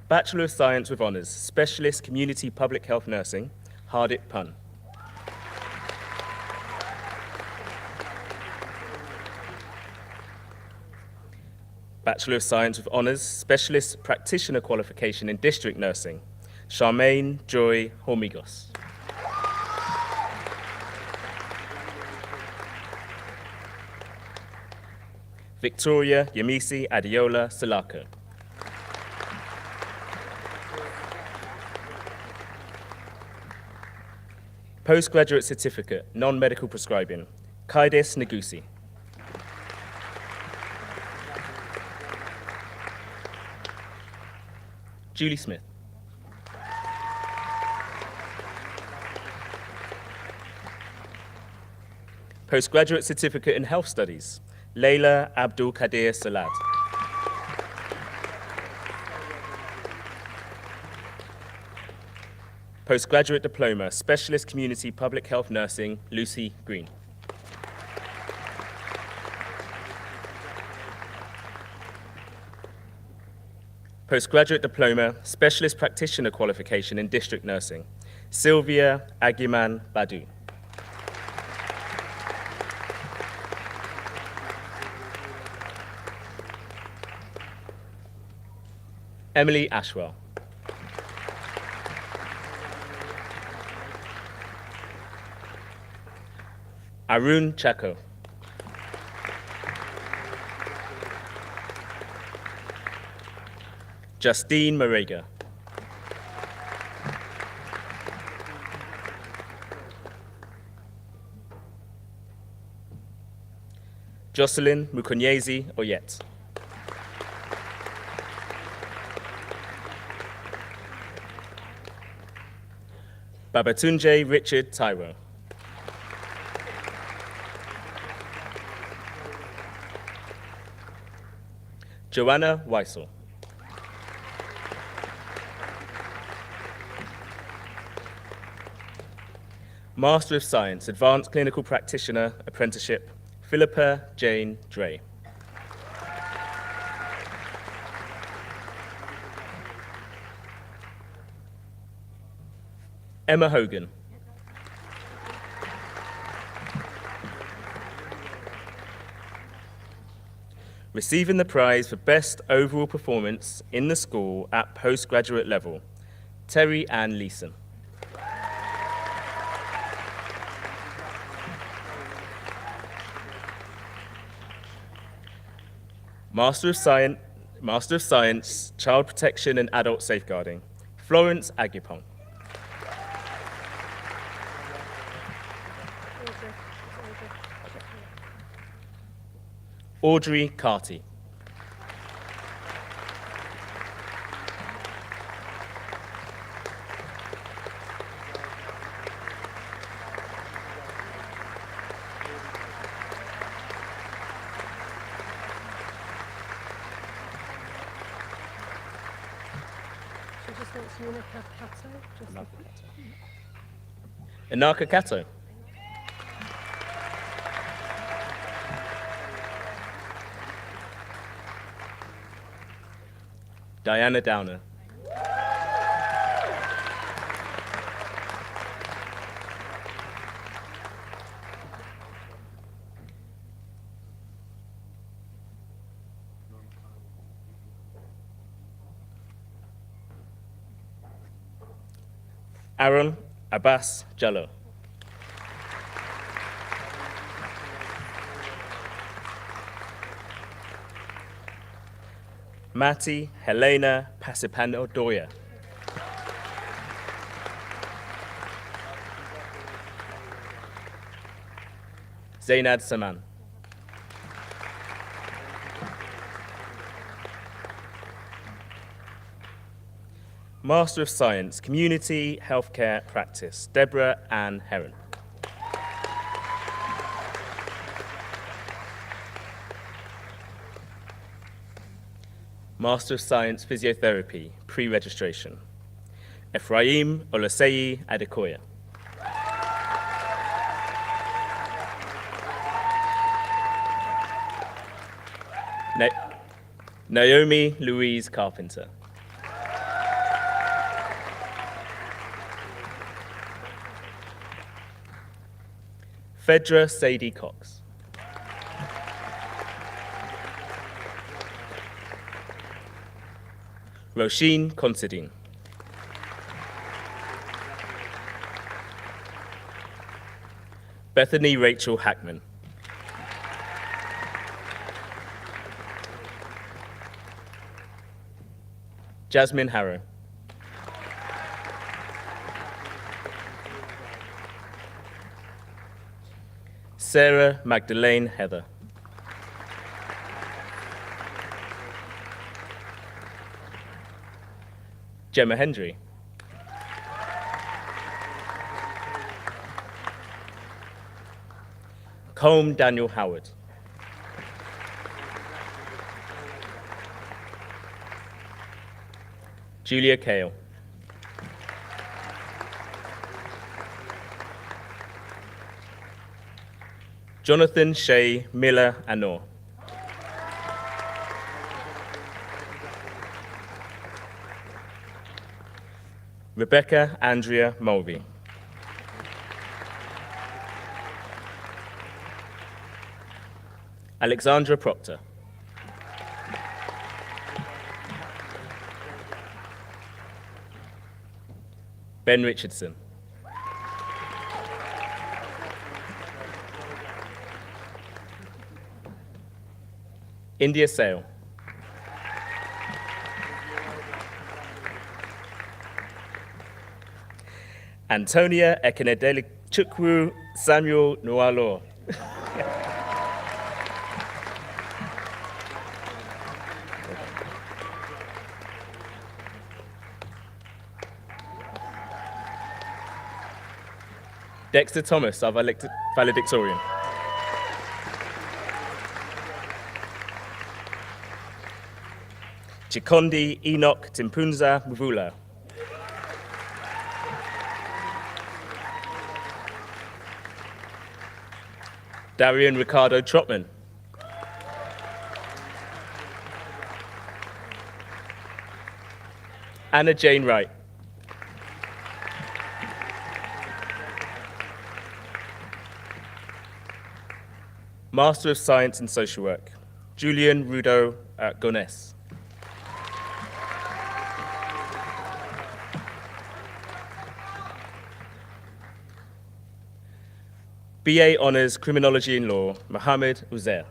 Bachelor of Science with Honours, Specialist Community Public Health Nursing, Hardip Pun. Bachelor of Science with Honours, Specialist Practitioner Qualification in District Nursing, Charmaine Joy Hormigos. Victoria Yamisi Adiola Salako. Postgraduate Certificate, Non-Medical Prescribing, Kaides Negusi. Julie Smith. Postgraduate Certificate in Health Studies, Leila Abdul Qadir Salad. Postgraduate Diploma, Specialist Community Public Health Nursing, Lucy Green. Postgraduate Diploma, Specialist Practitioner Qualification in District Nursing, Sylvia Aguiman Badu. Emily Ashwell. Arun Chako. Justine Marega. Jocelyn Mukonyezi Oyet. Babatunde Richard Taiwo. Joanna Weissel. Master of Science, Advanced Clinical Practitioner Apprenticeship, Philippa Jane Dre. Emma Hogan. Receiving the prize for Best Overall Performance in the school at postgraduate level, Terry Ann Leeson. Master of Science, Child Protection and Adult Safeguarding, Florence Agipong. Audrey Carty. She just wants Unica Cato. Inaka Kato. Diana Downer. Aaron Abbas Jallo. Mati Helena Pasipano Doya. Zainad Saman. Master of Science, Community Healthcare Practice, Deborah Ann Heron. Master of Science, Physiotherapy, Pre-Registration, Ephraim Oluseyi Adekoya. Naomi Louise Carpenter. Fedra Sadie Cox. Roisin Considine. Bethany Rachel Hackman. Jasmine Harrow. Sarah Magdalene Heather. Gemma Hendry. Colm Daniel Howard. Julia Kale. Jonathan Shea Miller Anor. Rebecca Andrea Mulvey. Alexandra Proctor. Ben Richardson. India Sale. Antonia Ekenedeli Chukwu Samuel Nwalo. Dexter Thomas, our valedictorian. Chikondi Enoch Timpunza Mvula. Darian Ricardo Trotman. Anna Jane Wright. Master of Science in Social Work, Julian Rudo Gones. BA Honours Criminology and Law, Mohammed Uzair.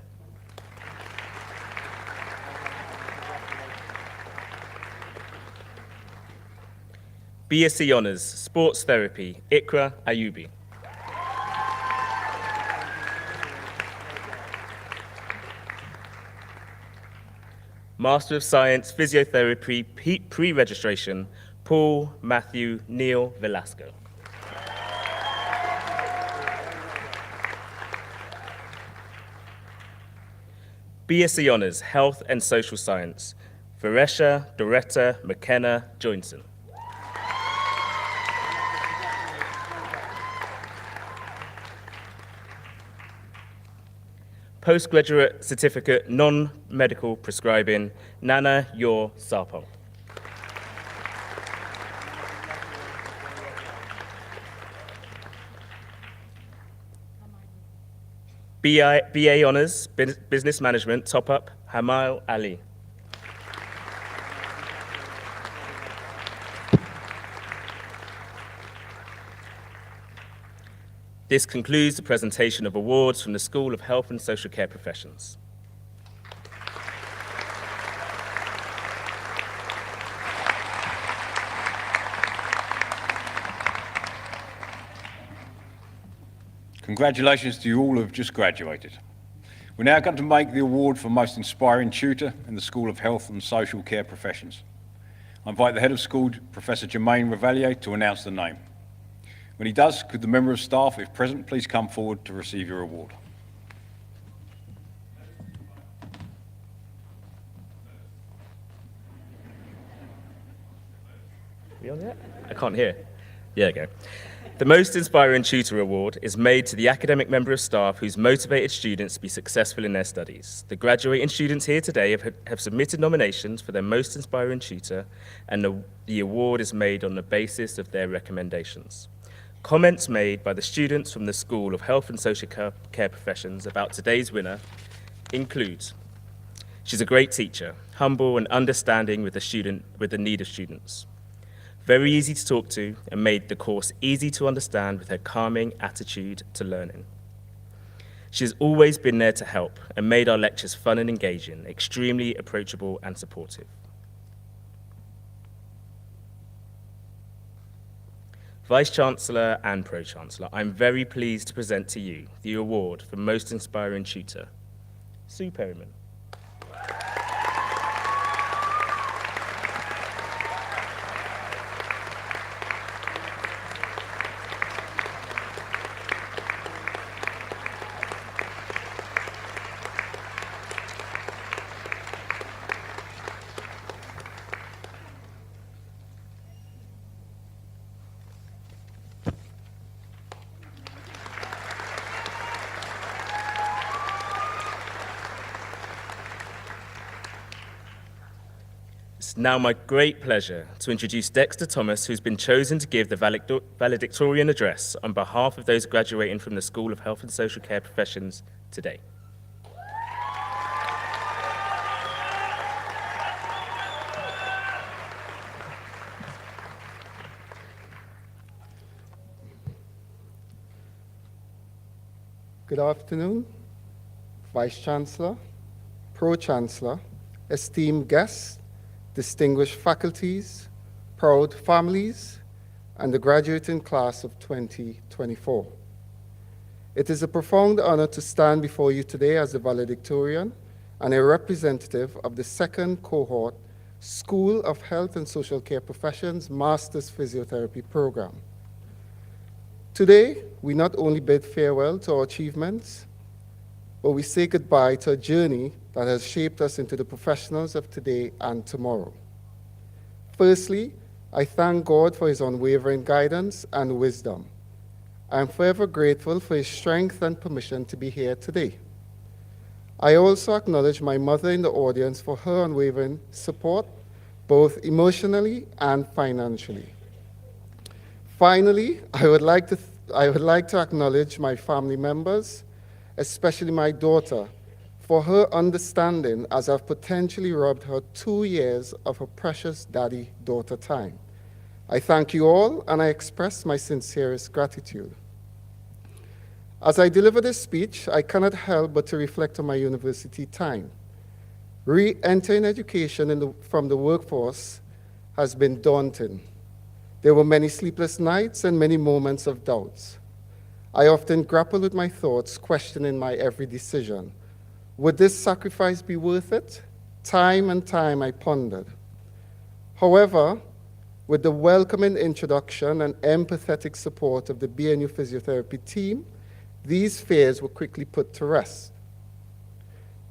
BSc Honours Sports Therapy, Ikra Ayubi. Master of Science Physiotherapy Pre-Registration, Paul Matthew Neil Velasco. BSc Honours Health and Social Science, Varesha Doretta McKenna Joinson. Postgraduate Certificate Non-Medical Prescribing, Nana Yor Sarpong. BA Honours Business Management, Top-Up, Hamal Ali. This concludes the presentation of awards from the School of Health and Social Care Professions. Congratulations to you all who have just graduated. We're now going to make the award for Most Inspiring Tutor in the School of Health and Social Care Professions. I invite the Head of School, Professor Germaine Revalier, to announce the name. When he does, could the member of staff, if present, please come forward to receive your award. Are we on yet? I can't hear. Yeah, go. The Most Inspiring Tutor Award is made to the academic member of staff who's motivated students to be successful in their studies. The graduating students here today have submitted nominations for their Most Inspiring Tutor, and the award is made on the basis of their recommendations. Comments made by the students from the School of Health and Social Care Professions about today's winner include: she's a great teacher, humble and understanding with the need of students. Very easy to talk to and made the course easy to understand with her calming attitude to learning. She's always been there to help and made our lectures fun and engaging, extremely approachable and supportive. Vice-Chancellor and Pro-Chancellor, I'm very pleased to present to you the award for Most Inspiring Tutor, Sue Perryman. It's now my great pleasure to introduce Dexter Thomas, who's been chosen to give the valedictorian address on behalf of those graduating from the School of Health and Social Care Professions today. Good afternoon, Vice-Chancellor, Pro-Chancellor, esteemed guests, distinguished faculties, proud families, and the graduating class of 2024. It is a profound honor to stand before you today as the valedictorian and a representative of the second cohort School of Health and Social Care Professions Master's Physiotherapy Program. Today, we not only bid farewell to our achievements, but we say goodbye to a journey that has shaped us into the professionals of today and tomorrow. Firstly, I thank God for his unwavering guidance and wisdom. I am forever grateful for his strength and permission to be here today. I also acknowledge my mother in the audience for her unwavering support, both emotionally and financially. Finally, I would like to acknowledge my family members, especially my daughter, for her understanding as I've potentially robbed her 2 years of her precious daddy-daughter time. I thank you all, and I express my sincerest gratitude. As I deliver this speech, I cannot help but to reflect on my university time. Re-entering education from the workforce has been daunting. There were many sleepless nights and many moments of doubts. I often grapple with my thoughts, questioning my every decision. Would this sacrifice be worth it? Time and time I pondered. However, with the welcoming introduction and empathetic support of the BNU physiotherapy team, these fears were quickly put to rest.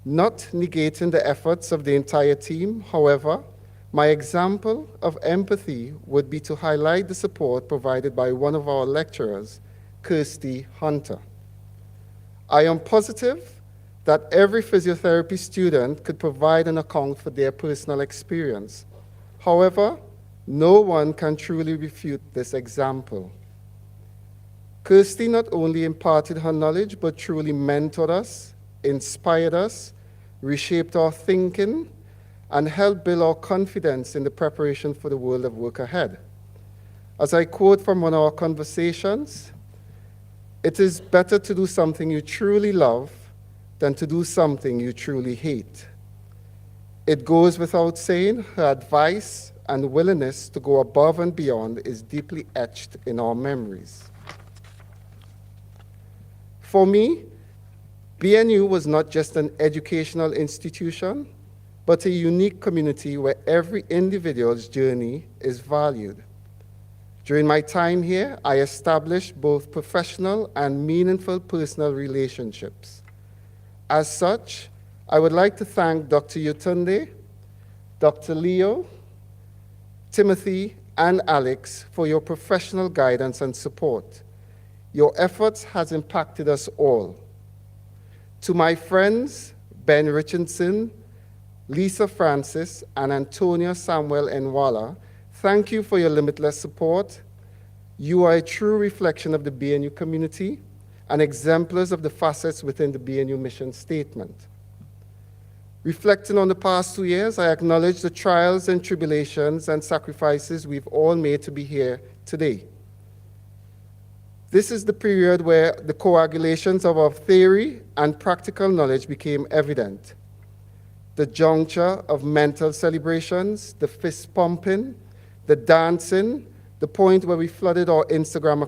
Not negating the efforts of the entire team, however, my example of empathy would be to highlight the support provided by one of our lecturers, Kirsty Hunter. I am positive that every physiotherapy student could provide an account for their personal experience. However, no one can truly refute this example. Kirsty not only imparted her knowledge, but truly mentored us, inspired us, reshaped our thinking, and helped build our confidence in the preparation for the world of work ahead. As I quote from one of our conversations, "It is better to do something you truly love than to do something you truly hate." It goes without saying, her advice and willingness to go above and beyond is deeply etched in our memories. For me, BNU was not just an educational institution, but a unique community where every individual's journey is valued. During my time here, I established both professional and meaningful personal relationships. As such, I would like to thank Dr. Yutunde, Dr. Leo, Timothy, and Alex for your professional guidance and support. Your efforts has impacted us all. To my friends, Ben Richardson, Lisa Francis, and Antonio Samuel Enwala, thank you for your limitless support. You are a true reflection of the BNU community and exemplars of the facets within the BNU mission statement. Reflecting on the past 2 years, I acknowledge the trials and tribulations and sacrifices we've all made to be here today. This is the period where the coagulations of our theory and practical knowledge became evident. The juncture of mental celebrations, the fist pumping, the dancing, the point where we flooded our Instagram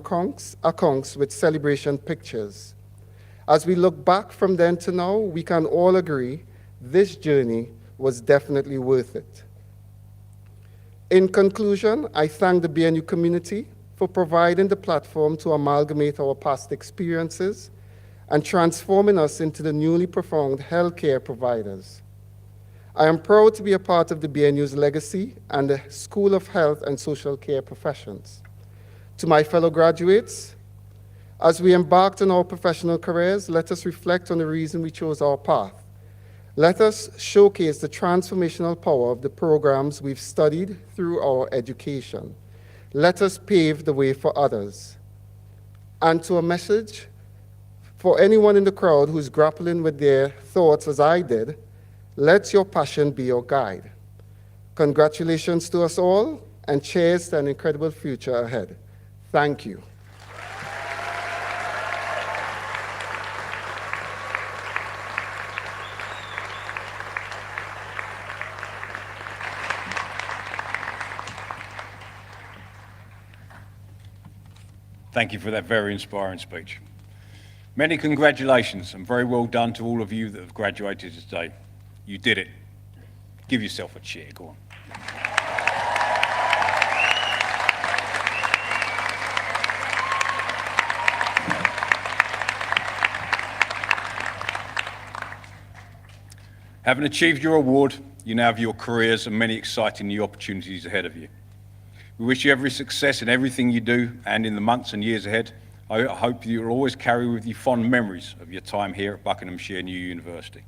accounts with celebration pictures. As we look back from then to now, we can all agree this journey was definitely worth it. In conclusion, I thank the BNU community for providing the platform to amalgamate our past experiences and transforming us into the newly profound healthcare providers. I am proud to be a part of the BNU's legacy and the School of Health and Social Care Professions. To my fellow graduates, as we embarked on our professional careers, let us reflect on the reason we chose our path. Let us showcase the transformational power of the programs we've studied through our education. Let us pave the way for others. And to a message for anyone in the crowd who's grappling with their thoughts as I did, let your passion be your guide. Congratulations to us all, and cheers to an incredible future ahead. Thank you. Thank you for that very inspiring speech. Many congratulations and very well done to all of you that have graduated today. You did it. Give yourself a cheer, go on. Having achieved your award, you now have your careers and many exciting new opportunities ahead of you. We wish you every success in everything you do, and in the months and years ahead, I hope you'll always carry with you fond memories of your time here at Buckinghamshire New University.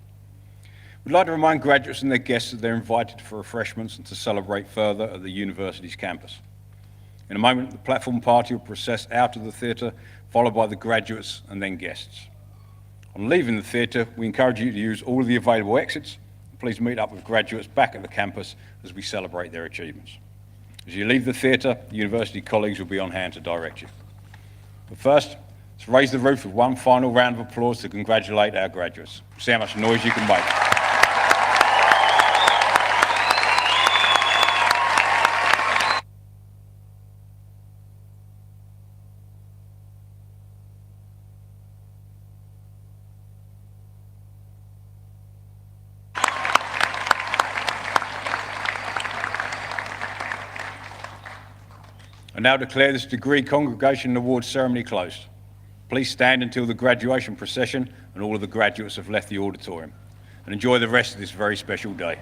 We'd like to remind graduates and their guests that they're invited for refreshments and to celebrate further at the university's campus. In a moment, the platform party will process out of the theatre, followed by the graduates and then guests. On leaving the theatre, we encourage you to use all of the available exits. Please meet up with graduates back at the campus as we celebrate their achievements. As you leave the theatre, the university colleagues will be on hand to direct you. But first, let's raise the roof with one final round of applause to congratulate our graduates. See how much noise you can make. I now declare this degree congregation and awards ceremony closed. Please stand until the graduation procession and all of the graduates have left the auditorium, and enjoy the rest of this very special day.